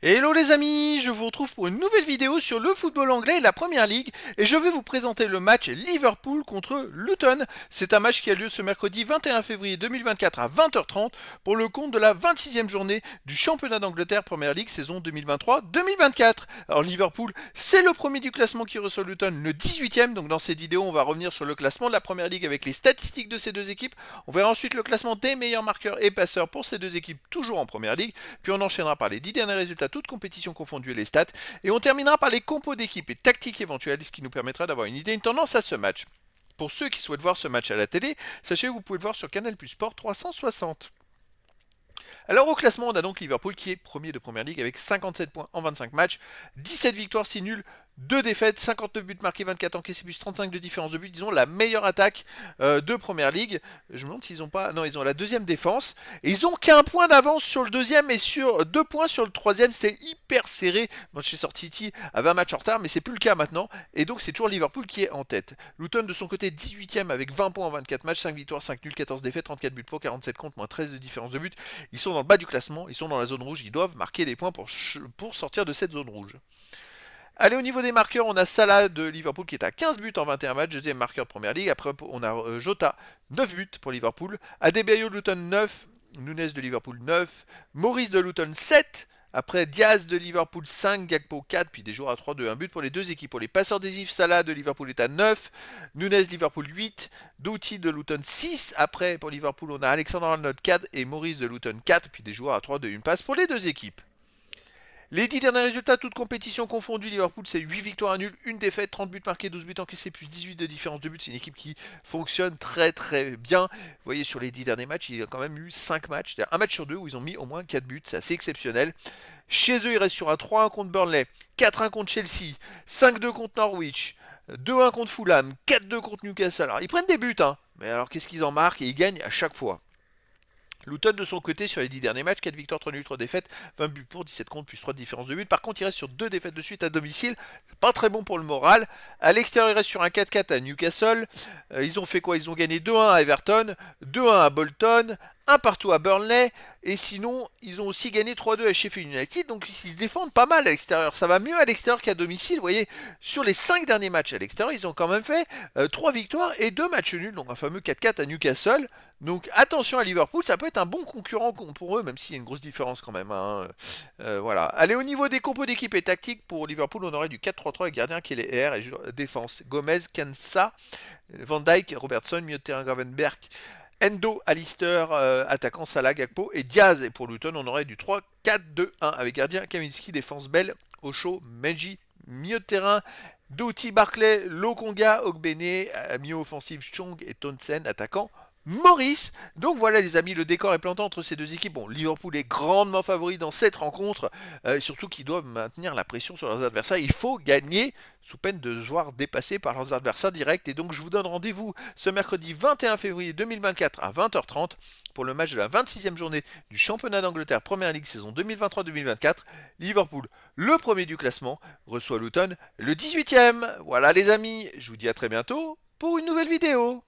Hello les amis, je vous retrouve pour une nouvelle vidéo sur le football anglais et la Première Ligue et je vais vous présenter le match Liverpool contre Luton. C'est un match qui a lieu ce mercredi 21 février 2024 à 20h30 pour le compte de la 26e journée du championnat d'Angleterre Première Ligue saison 2023-2024. Alors Liverpool, c'est le premier du classement qui reçoit Luton, le 18e. Donc dans cette vidéo, on va revenir sur le classement de la Première Ligue avec les statistiques de ces deux équipes. On verra ensuite le classement des meilleurs marqueurs et passeurs pour ces deux équipes toujours en Première Ligue. Puis on enchaînera par les 10 derniers résultats toutes compétitions confondues et les stats. Et on terminera par les compos d'équipe et tactiques éventuelles, ce qui nous permettra d'avoir une idée, une tendance à ce match. Pour ceux qui souhaitent voir ce match à la télé, sachez que vous pouvez le voir sur Canal Plus Sport 360. Alors au classement, on a donc Liverpool qui est premier de Première Ligue avec 57 points en 25 matchs, 17 victoires, 6 nuls, 2 défaites, 59 buts marqués, 24 encaissés, plus 35 de différence de but. Ils ont la meilleure attaque de Première Ligue. Je me demande s'ils ont pas... Non, ils ont la deuxième défense. Et ils ont qu'un point d'avance sur le deuxième et sur 2 points sur le troisième. C'est hyper serré. Manchester City avait un match en retard, mais c'est plus le cas maintenant. Et donc c'est toujours Liverpool qui est en tête. Luton de son côté 18e avec 20 points en 24 matchs, 5 victoires, 5 nuls, 14 défaites, 34 buts pour, 47 contre, moins 13 de différence de but. Ils sont dans le bas du classement, ils sont dans la zone rouge, ils doivent marquer des points pour sortir de cette zone rouge. Allez, au niveau des marqueurs, on a Salah de Liverpool qui est à 15 buts en 21 matchs, deuxième marqueur de Première Ligue. Après, on a Jota, 9 buts pour Liverpool. Adebayo de Luton, 9. Nunes de Liverpool, 9. Maurice de Luton, 7. Après, Diaz de Liverpool, 5. Gakpo, 4. Puis des joueurs à 3-2. Un but pour les deux équipes. Pour les passeurs décisifs, Salah de Liverpool est à 9. Nunes Liverpool, 8. Doughty de Luton, 6. Après, pour Liverpool, on a Alexander Arnold, 4. Et Maurice de Luton, 4. Puis des joueurs à 3-2. Une passe pour les deux équipes. Les 10 derniers résultats, toutes compétitions confondues, Liverpool c'est 8 victoires à nul, 1 défaite, 30 buts marqués, 12 buts encaissés, plus 18 de différence de but. C'est une équipe qui fonctionne très très bien. Vous voyez sur les 10 derniers matchs, il y a quand même eu 5 matchs, c'est-à-dire un match sur deux où ils ont mis au moins 4 buts, c'est assez exceptionnel. Chez eux, ils restent sur un 3-1 contre Burnley, 4-1 contre Chelsea, 5-2 contre Norwich, 2-1 contre Fulham, 4-2 contre Newcastle. Alors ils prennent des buts, hein, mais alors qu'est-ce qu'ils en marquent et ils gagnent à chaque fois. Luton de son côté sur les 10 derniers matchs, 4 victoires, 3 nuls, 3 défaites, 20 buts pour, 17 contre, plus 3 de différence de but. Par contre, il reste sur 2 défaites de suite à domicile, pas très bon pour le moral. À l'extérieur, il reste sur un 4-4 à Newcastle. Ils ont fait quoi? Ils ont gagné 2-1 à Everton, 2-1 à Bolton, un partout à Burnley, et sinon, ils ont aussi gagné 3-2 à Sheffield United, donc ils se défendent pas mal à l'extérieur. Ça va mieux à l'extérieur qu'à domicile. Vous voyez, sur les 5 derniers matchs à l'extérieur, ils ont quand même fait 3 victoires et 2 matchs nuls, donc un fameux 4-4 à Newcastle. Donc attention à Liverpool, ça peut être un bon concurrent pour eux, même s'il y a une grosse différence quand même, hein. Voilà. Allez, au niveau des compos d'équipe et tactique, pour Liverpool, on aurait du 4-3-3 avec gardien qui est les R et défense. Gomez, Kensa, Van Dijk, Robertson, milieu de terrain Gravenberg, Endo, Alistair, attaquant Salah, Gakpo et Diaz. Et pour Luton, on aurait du 3-4-2-1 avec gardien Kaminski, défense Bell, Ocho, Menji, milieu de terrain Doughty, Barclay, Lokonga, Ogbene, milieu offensif Chong et Townsend, attaquant Maurice. Donc voilà les amis, le décor est planté entre ces deux équipes. Bon, Liverpool est grandement favori dans cette rencontre, surtout qu'ils doivent maintenir la pression sur leurs adversaires. Il faut gagner sous peine de se voir dépassés par leurs adversaires directs. Et donc je vous donne rendez-vous ce mercredi 21 février 2024 à 20h30 pour le match de la 26e journée du championnat d'Angleterre Première Ligue saison 2023-2024. Liverpool, le premier du classement, reçoit Luton, le 18e. Voilà les amis, je vous dis à très bientôt pour une nouvelle vidéo.